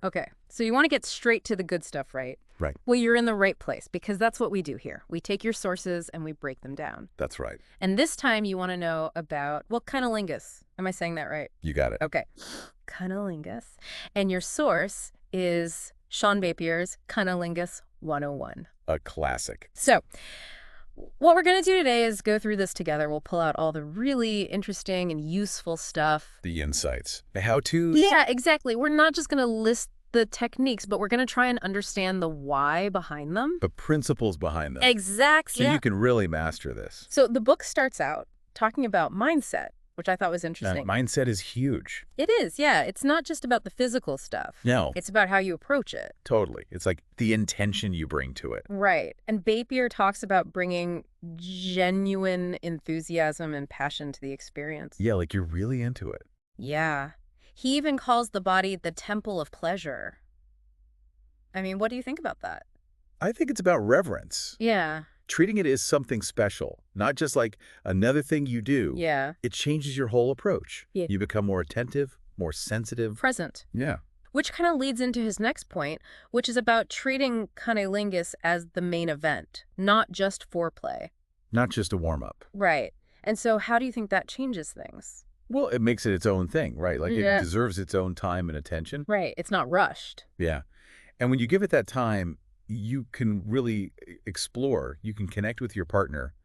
Okay, so you want to get straight to the good stuff, right? Right. Well, you're in the right place because that's what we do here. We take your sources and we break them down. That's right. And this time you want to know about, well, Cunnilingus. Am I saying that right? You got it. Okay. Cunnilingus. And your source is Sean Bapier's Cunnilingus 101. A classic. So what we're going to do today is go through this together. We'll pull out all the really interesting and useful stuff. The insights. The how-tos. Yeah, exactly. We're not just going to list the techniques, but we're going to try and understand the why behind them. The principles behind them. Exactly. So you can really master this. So the book starts out talking about mindset, which I thought was interesting. Mindset is huge. It is, yeah. It's not just about the physical stuff. No. It's about how you approach it. Totally. It's like the intention you bring to it. Right. And Bapier talks about bringing genuine enthusiasm and passion to the experience. Yeah, like you're really into it. Yeah. He even calls the body the temple of pleasure. I mean, what do you think about that? I think it's about reverence. Yeah. Treating it as something special, not just like another thing you do. Yeah. It changes your whole approach. Yeah. You become more attentive, more sensitive. Present. Yeah. Which kind of leads into his next point, which is about treating Cunnilingus as the main event, not just foreplay. Not just a warm-up. Right. And so how do you think that changes things? Well, it makes it its own thing, right? Like Yeah. it deserves its own time and attention. Right. It's not rushed. Yeah. And when you give it that time, you can really explore. You can connect with your partner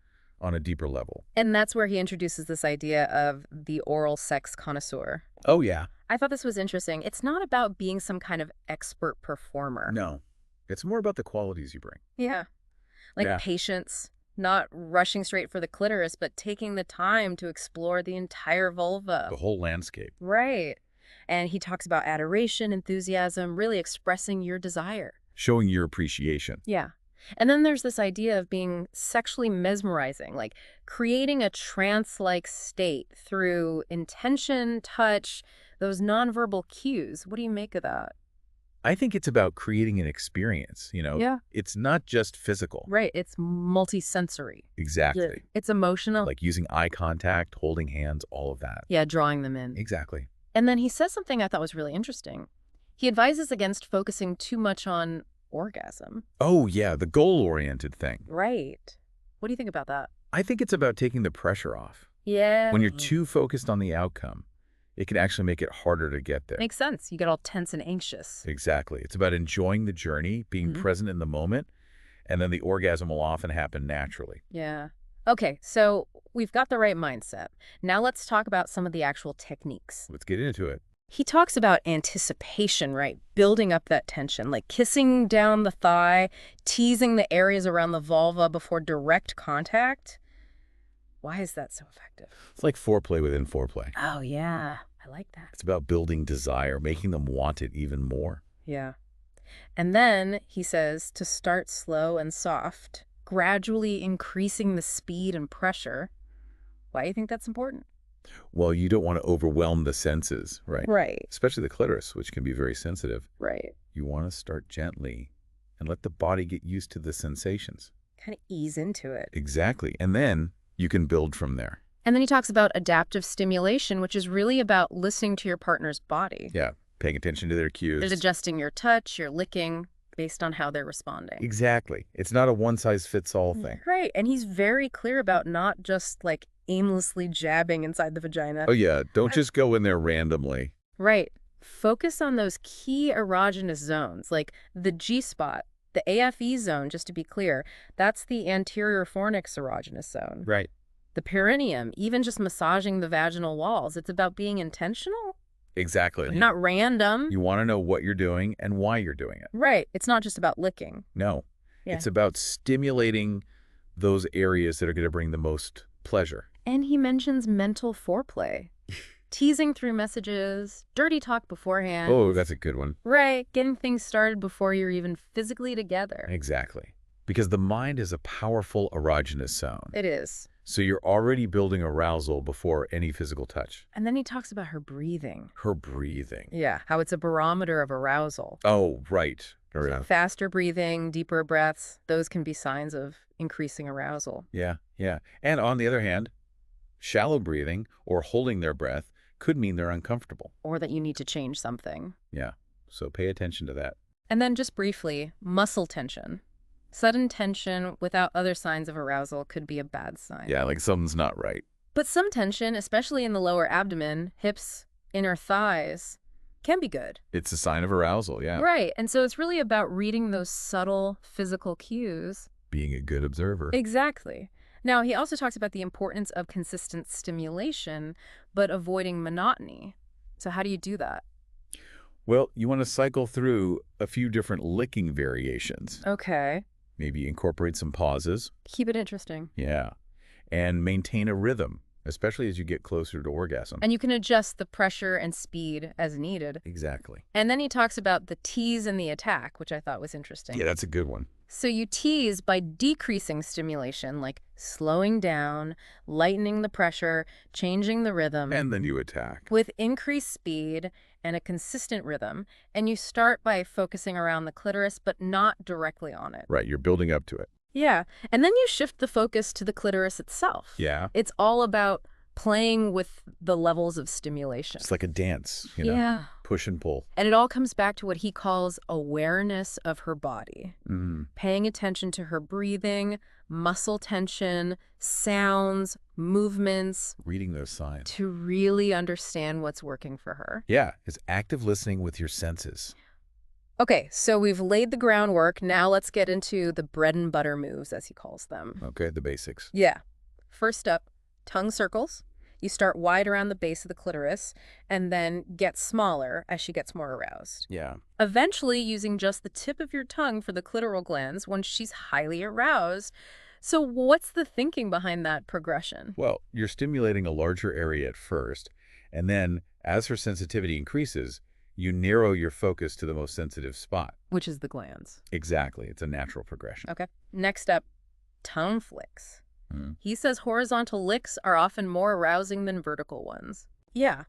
on a deeper level. And that's where he introduces this idea of the oral sex connoisseur. Oh, yeah. I thought this was interesting. It's not about being some kind of expert performer. No. It's more about the qualities you bring. Yeah. Like Yeah. patience, not rushing straight for the clitoris, but taking the time to explore the entire vulva. The whole landscape. Right. And he talks about adoration, enthusiasm, really expressing your desire. Showing your appreciation. Yeah. And then there's this idea of being sexually mesmerizing, like creating a trance-like state through intention, touch, those nonverbal cues. What do you make of that? I think it's about creating an experience, Yeah. It's not just physical. Right. It's multi-sensory. Exactly. It's emotional. Like using eye contact, holding hands, all of that. Yeah, drawing them in. Exactly. And then he says something I thought was really interesting. He advises against focusing too much on orgasm. Oh, yeah, the goal-oriented thing. Right. What do you think about that? I think it's about taking the pressure off. Yeah. When you're too focused on the outcome, it can actually make it harder to get there. Makes sense. You get all tense and anxious. Exactly. It's about enjoying the journey, being present in the moment, and then the orgasm will often happen naturally. Yeah. Okay, so we've got the right mindset. Now let's talk about some of the actual techniques. Let's get into it. He talks about anticipation, right? Building up that tension, like kissing down the thigh, teasing the areas around the vulva before direct contact. Why is that so effective? It's like foreplay within foreplay. Oh, yeah. I like that. It's about building desire, making them want it even more. Yeah. And then he says to start slow and soft, gradually increasing the speed and pressure. Why do you think that's important? Well, you don't want to overwhelm the senses, right? Right. Especially the clitoris, which can be very sensitive. Right. You want to start gently and let the body get used to the sensations. Kind of ease into it. Exactly. And then you can build from there. And then he talks about adaptive stimulation, which is really about listening to your partner's body. Yeah. Paying attention to their cues. There's adjusting your touch, your licking, based on how they're responding. Exactly. It's not a one-size-fits-all thing. Right. And he's very clear about not just like aimlessly jabbing inside the vagina. Oh, yeah. Don't just go in there randomly. Right. Focus on those key erogenous zones, like the G-spot, the AFE zone, just to be clear. That's the anterior fornix erogenous zone. Right. The perineum, even just massaging the vaginal walls. It's about being intentional. Exactly. Not random. You want to know what you're doing and why you're doing it. Right. It's not just about licking. No. Yeah. It's about stimulating those areas that are going to bring the most pleasure. And he mentions mental foreplay. Teasing through messages, dirty talk beforehand. Oh, that's a good one. Right. Getting things started before you're even physically together. Exactly. Because the mind is a powerful erogenous zone. It is. So you're already building arousal before any physical touch. And then he talks about her breathing. Her breathing. Yeah, how it's a barometer of arousal. Oh, right. Faster breathing, deeper breaths, those can be signs of increasing arousal. Yeah, yeah. And on the other hand, shallow breathing or holding their breath could mean they're uncomfortable. Or that you need to change something. Yeah. So pay attention to that. And then just briefly, muscle tension. Sudden tension without other signs of arousal could be a bad sign. Yeah, like something's not right. But some tension, especially in the lower abdomen, hips, inner thighs, can be good. It's a sign of arousal, yeah. Right. And so it's really about reading those subtle physical cues. Being a good observer. Exactly. Now, he also talks about the importance of consistent stimulation, but avoiding monotony. So how do you do that? Well, you want to cycle through a few different licking variations. Okay. Maybe incorporate some pauses. Keep it interesting. Yeah. And maintain a rhythm, especially as you get closer to orgasm. And you can adjust the pressure and speed as needed. Exactly. And then he talks about the tease and the attack, which I thought was interesting. Yeah, that's a good one. So you tease by decreasing stimulation, like slowing down, lightening the pressure, changing the rhythm. And then you attack. With increased speed and a consistent rhythm. And you start by focusing around the clitoris, but not directly on it. Right, you're building up to it. Yeah. And then you shift the focus to the clitoris itself. Yeah. It's all about playing with the levels of stimulation. It's like a dance, you know? Yeah. Push and pull. And it all comes back to what he calls awareness of her body. Paying attention to her breathing, muscle tension, sounds, movements. Reading those signs. To really understand what's working for her. Yeah, it's active listening with your senses. Okay, so we've laid the groundwork. Now let's get into the bread and butter moves, as he calls them. Okay, the basics. Yeah. First up, tongue circles. You start wide around the base of the clitoris and then get smaller as she gets more aroused. Yeah. Eventually using just the tip of your tongue for the clitoral glands when she's highly aroused. So what's the thinking behind that progression? Well, you're stimulating a larger area at first, and then as her sensitivity increases, you narrow your focus to the most sensitive spot. Which is the glands. Exactly. It's a natural progression. Okay. Next up, tongue flicks. He says horizontal licks are often more arousing than vertical ones. Yeah.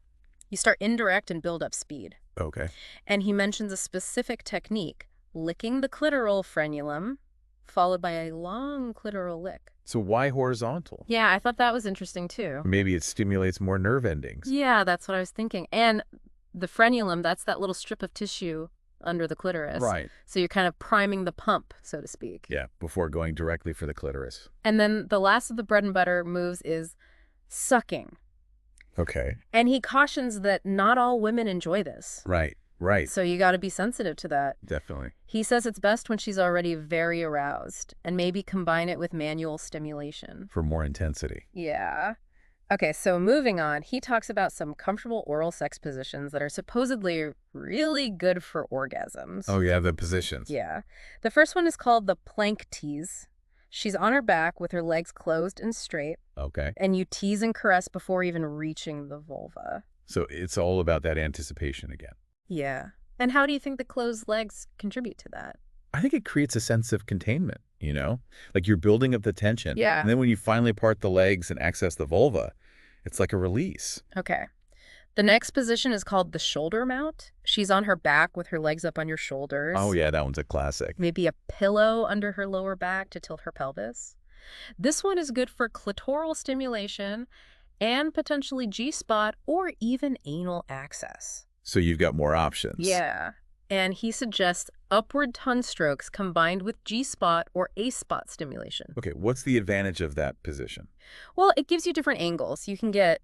You start indirect and build up speed. Okay. And he mentions a specific technique, licking the clitoral frenulum, followed by a long clitoral lick. So why horizontal? Yeah, I thought that was interesting too. Maybe it stimulates more nerve endings. Yeah, that's what I was thinking. And the frenulum, that's that little strip of tissue under the clitoris. Right. So you're kind of priming the pump, so to speak. Yeah, before going directly for the clitoris. And then the last of the bread and butter moves is sucking. Okay. And he cautions that not all women enjoy this. Right, right. So you got to be sensitive to that. Definitely. He says it's best when she's already very aroused and maybe combine it with manual stimulation. For more intensity. Yeah. Okay, so moving on, he talks about some comfortable oral sex positions that are supposedly really good for orgasms. Oh, yeah, the positions. Yeah. The first one is called the plank tease. She's on her back with her legs closed and straight. Okay. And you tease and caress before even reaching the vulva. So it's all about that anticipation again. Yeah. And how do you think the closed legs contribute to that? I think it creates a sense of containment, you know? Like you're building up the tension. Yeah. And then when you finally part the legs and access the vulva, it's like a release. Okay. The next position is called the shoulder mount. She's on her back with her legs up on your shoulders. Oh, yeah, that one's a classic. Maybe a pillow under her lower back to tilt her pelvis. This one is good for clitoral stimulation and potentially G-spot or even anal access. So you've got more options. Yeah. And he suggests upward tongue strokes combined with G-spot or A-spot stimulation. Okay, what's the advantage of that position? Well, it gives you different angles. You can get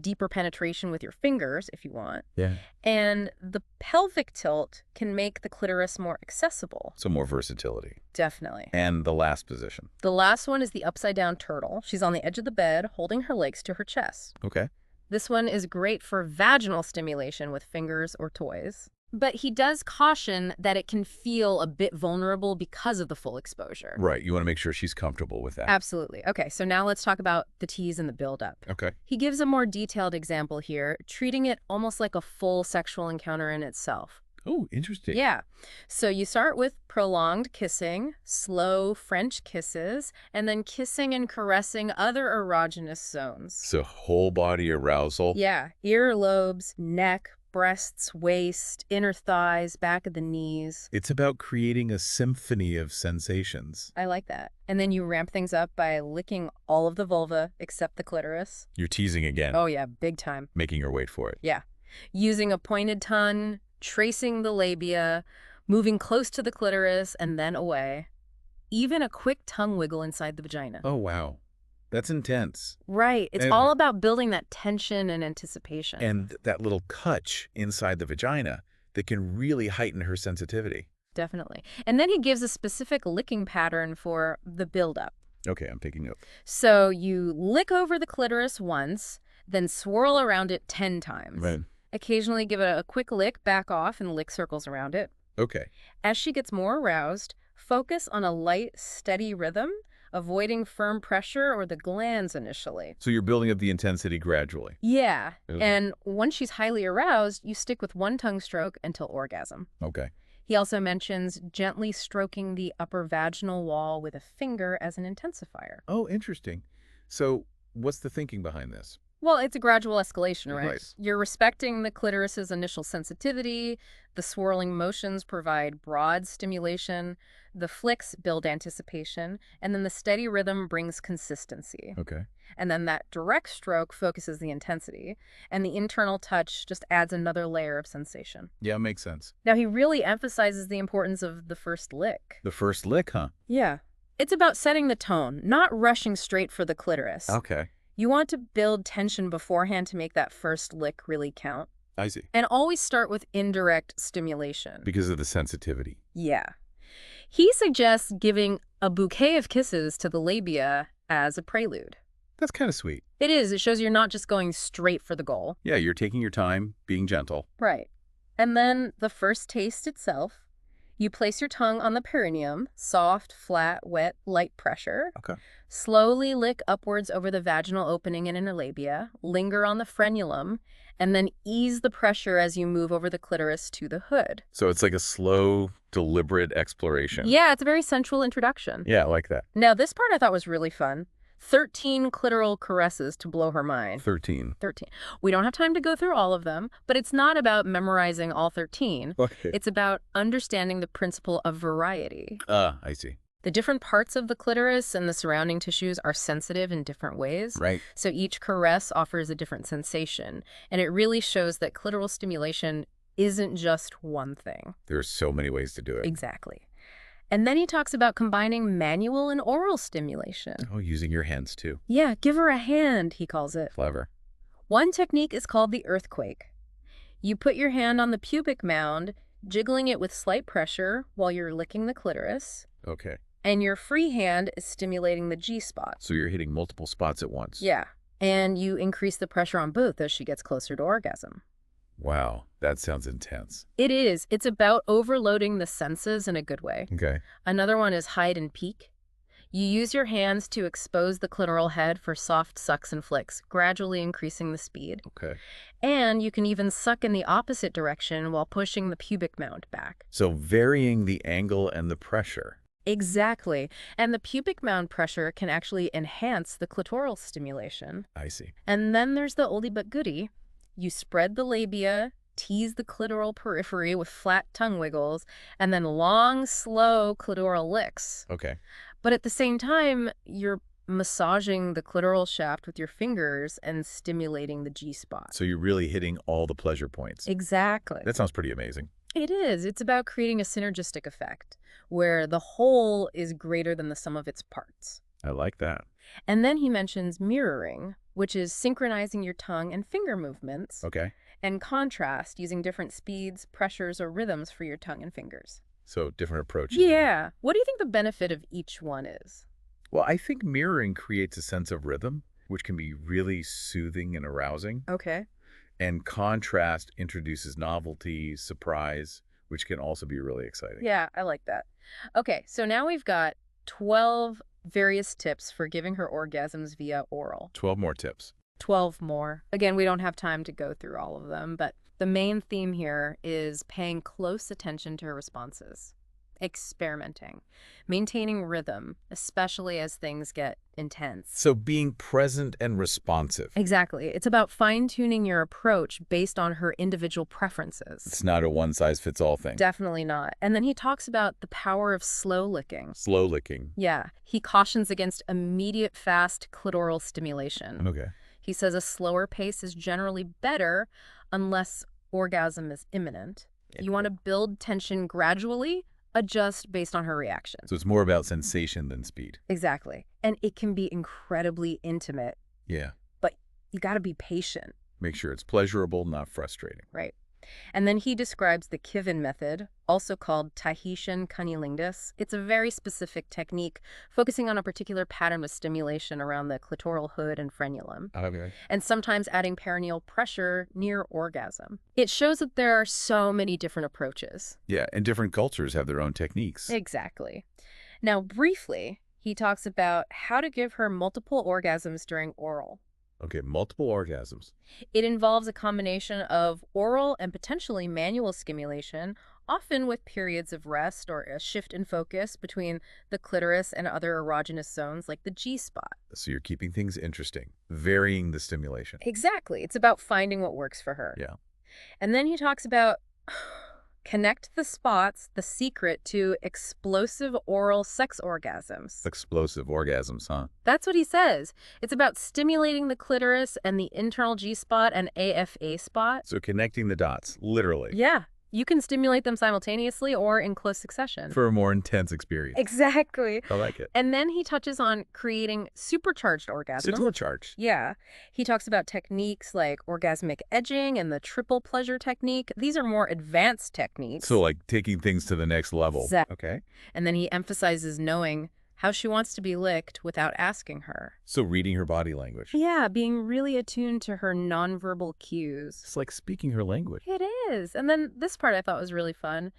deeper penetration with your fingers if you want. Yeah. And the pelvic tilt can make the clitoris more accessible. So more versatility. Definitely. And the last position. The last one is the upside down turtle. She's on the edge of the bed, holding her legs to her chest. Okay. This one is great for vaginal stimulation with fingers or toys. But he does caution that it can feel a bit vulnerable because of the full exposure. Right. You want to make sure she's comfortable with that. Absolutely. Okay, so now let's talk about the tease and the buildup. Okay. He gives a more detailed example here, treating it almost like a full sexual encounter in itself. Oh, interesting. Yeah. So you start with prolonged kissing, slow French kisses, and then kissing and caressing other erogenous zones. So whole body arousal. Yeah. Earlobes, neck, breasts, waist, inner thighs, back of the knees. It's about creating a symphony of sensations. I like that. And then you ramp things up by licking all of the vulva except the clitoris. You're teasing again. Oh yeah, big time. Making her wait for it. Yeah. Using a pointed tongue, tracing the labia, moving close to the clitoris and then away. Even a quick tongue wiggle inside the vagina. Oh, wow. That's intense. Right. It's And- all about building that tension and anticipation. And that little catch inside the vagina that can really heighten her sensitivity. Definitely. And then he gives a specific licking pattern for the buildup. Okay, I'm picking up. So you lick over the clitoris once, then swirl around it 10 times. Right. Occasionally give it a quick lick, back off, and lick circles around it. Okay. As she gets more aroused, focus on a light, steady rhythm, avoiding firm pressure or the glands initially. So you're building up the intensity gradually. Yeah. Okay. And once she's highly aroused, you stick with one tongue stroke until orgasm. Okay. He also mentions gently stroking the upper vaginal wall with a finger as an intensifier. Oh, interesting. So what's the thinking behind this? Well, it's a gradual escalation, right? Right. You're respecting the clitoris's initial sensitivity, the swirling motions provide broad stimulation, the flicks build anticipation, and then the steady rhythm brings consistency. Okay. And then that direct stroke focuses the intensity, and the internal touch just adds another layer of sensation. Yeah, makes sense. Now, he really emphasizes the importance of the first lick. The first lick, huh? Yeah. It's about setting the tone, not rushing straight for the clitoris. Okay. You want to build tension beforehand to make that first lick really count. I see. And always start with indirect stimulation. Because of the sensitivity. Yeah. He suggests giving a bouquet of kisses to the labia as a prelude. That's kind of sweet. It is. It shows you're not just going straight for the goal. Yeah, you're taking your time, being gentle. Right. And then the first taste itself, you place your tongue on the perineum, soft, flat, wet, light pressure. Okay. Slowly lick upwards over the vaginal opening and inner labia, linger on the frenulum, and then ease the pressure as you move over the clitoris to the hood. So it's like a slow, deliberate exploration. Yeah, it's a very sensual introduction. Yeah, I like that. Now, this part I thought was really fun. 13 clitoral caresses to blow her mind. 13. 13. We don't have time to go through all of them, but it's not about memorizing all 13. Okay. It's about understanding the principle of variety. I see. The different parts of the clitoris and the surrounding tissues are sensitive in different ways. Right. So each caress offers a different sensation. And it really shows that clitoral stimulation isn't just one thing. There are so many ways to do it. Exactly. And then he talks about combining manual and oral stimulation. Oh, using your hands too. Yeah, give her a hand, he calls it. Clever. One technique is called the earthquake. You put your hand on the pubic mound, jiggling it with slight pressure while you're licking the clitoris, Okay. and your free hand is stimulating the G-spot. So you're hitting multiple spots at once. Yeah, and you increase the pressure on both as she gets closer to orgasm. Wow, that sounds intense. It is. It's about overloading the senses in a good way. Okay. Another one is hide and peek. You use your hands to expose the clitoral head for soft sucks and flicks, gradually increasing the speed. Okay. And you can even suck in the opposite direction while pushing the pubic mound back. So varying the angle and the pressure. Exactly. And the pubic mound pressure can actually enhance the clitoral stimulation. I see. And then there's the oldie but goodie. You spread the labia, tease the clitoral periphery with flat tongue wiggles, and then long, slow clitoral licks. Okay. But at the same time, you're massaging the clitoral shaft with your fingers and stimulating the G-spot. So you're really hitting all the pleasure points. Exactly. That sounds pretty amazing. It is. It's about creating a synergistic effect where the whole is greater than the sum of its parts. I like that. And then he mentions mirroring, which is synchronizing your tongue and finger movements, Okay. and contrast using different speeds, pressures, or rhythms for your tongue and fingers. So different approaches. Yeah. What do you think the benefit of each one is? Well, I think mirroring creates a sense of rhythm, which can be really soothing and arousing. Okay. And contrast introduces novelty, surprise, which can also be really exciting. Yeah, I like that. Okay, so now we've got 12 various tips for giving her orgasms via oral. 12 more tips. 12 more. Again, we don't have time to go through all of them, but the main theme here is paying close attention to her responses, experimenting, maintaining rhythm, especially as things get intense. So being present and responsive. Exactly. It's about fine-tuning your approach based on her individual preferences. It's not a one-size-fits-all thing. Definitely not. And then he talks about the power of slow licking. Slow licking. Yeah. He cautions against immediate fast clitoral stimulation. Okay. He says a slower pace is generally better unless orgasm is imminent. You want to build tension gradually, adjust based on her reaction. So it's more about sensation than speed. Exactly. And it can be incredibly intimate, Yeah. but you got to be patient, Make sure it's pleasurable, not frustrating. right? And then he describes the Kivin method, also called Tahitian Cunnilingus. It's a very specific technique focusing on a particular pattern of stimulation around the clitoral hood and frenulum, Okay. and sometimes adding perineal pressure near orgasm. It shows that there are so many different approaches. Yeah, and different cultures have their own techniques. Exactly. Now, briefly, he talks about how to give her multiple orgasms during oral. Okay, multiple orgasms. It involves a combination of oral and potentially manual stimulation, often with periods of rest or a shift in focus between the clitoris and other erogenous zones like the G-spot. So you're keeping things interesting, varying the stimulation. Exactly. It's about finding what works for her. Yeah. And then he talks about connect the spots, the secret to explosive oral sex orgasms. Explosive orgasms, huh? That's what he says. It's about stimulating the clitoris and the internal G-spot and AFA spot. So connecting the dots, literally, Yeah. You can stimulate them simultaneously or in close succession. for a more intense experience. Exactly. I like it. And then he touches on creating supercharged orgasms. Supercharged. Yeah. He talks about techniques like orgasmic edging and the triple pleasure technique. These are more advanced techniques. So like taking things to the next level. Exactly. Okay. And then he emphasizes knowing how she wants to be licked without asking her. So reading her body language. Yeah, being really attuned to her nonverbal cues. It's like speaking her language. It is. And then this part I thought was really fun.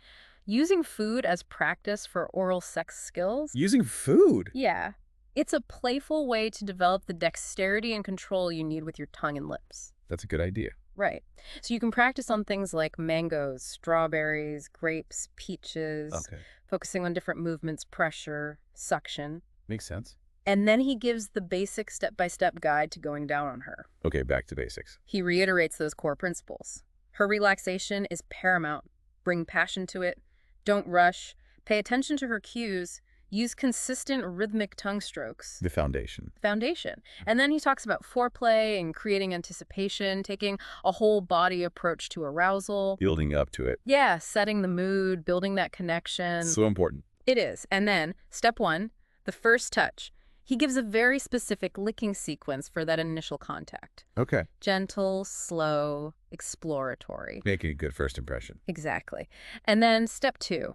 Using food as practice for oral sex skills. Using food. Yeah. It's a playful way to develop the dexterity and control you need with your tongue and lips. That's a good idea. Right. So you can practice on things like mangoes, strawberries, grapes, peaches, Okay. focusing on different movements, pressure, suction. Makes sense. And then he gives the basic step-by-step guide to going down on her. Okay, back to basics. He reiterates those core principles. Her relaxation is paramount. Bring passion to it. Don't rush. Pay attention to her cues. Use consistent rhythmic tongue strokes. The foundation. Foundation. And then he talks about foreplay and creating anticipation, taking a whole body approach to arousal. Building up to it. Yeah, setting the mood, building that connection. So important. It is. And then, step 1, the first touch. He gives a very specific licking sequence for that initial contact. Okay. Gentle, slow, exploratory. Making a good first impression. Exactly. And then step 2,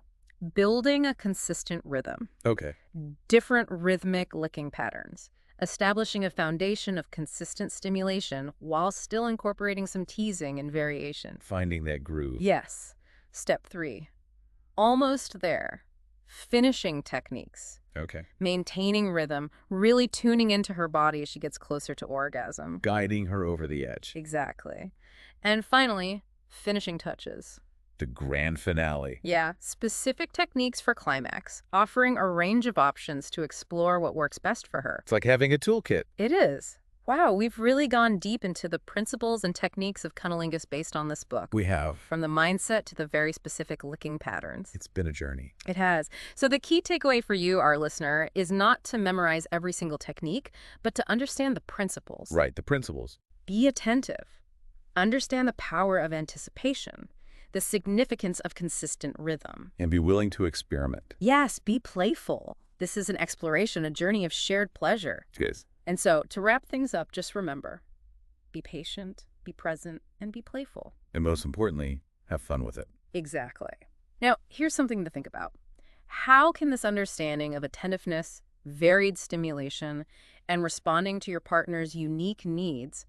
building a consistent rhythm. Okay. Different rhythmic licking patterns. Establishing a foundation of consistent stimulation while still incorporating some teasing and variation. Finding that groove. Yes. Step 3, almost there. Finishing techniques. Okay. Maintaining rhythm, really tuning into her body as she gets closer to orgasm. Guiding her over the edge. Exactly. And finally, finishing touches. The grand finale. Yeah, specific techniques for climax, offering a range of options to explore what works best for her. It's like having a toolkit. It is. Wow, we've really gone deep into the principles and techniques of cunnilingus based on this book. We have. From the mindset to the very specific licking patterns. It's been a journey. It has. So the key takeaway for you, our listener, is not to memorize every single technique, but to understand the principles. Right, the principles. Be attentive. Understand the power of anticipation, the significance of consistent rhythm. And be willing to experiment. Yes, be playful. This is an exploration, a journey of shared pleasure. Yes. And so, to wrap things up, just remember, be patient, be present, and be playful. And most importantly, have fun with it. Exactly. Now, here's something to think about. How can this understanding of attentiveness, varied stimulation, and responding to your partner's unique needs,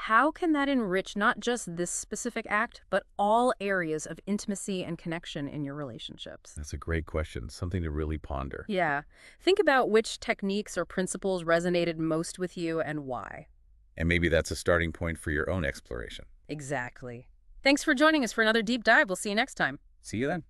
how can that enrich not just this specific act, but all areas of intimacy and connection in your relationships? That's a great question. Something to really ponder. Yeah. Think about which techniques or principles resonated most with you and why. And maybe that's a starting point for your own exploration. Exactly. Thanks for joining us for another deep dive. We'll see you next time. See you then.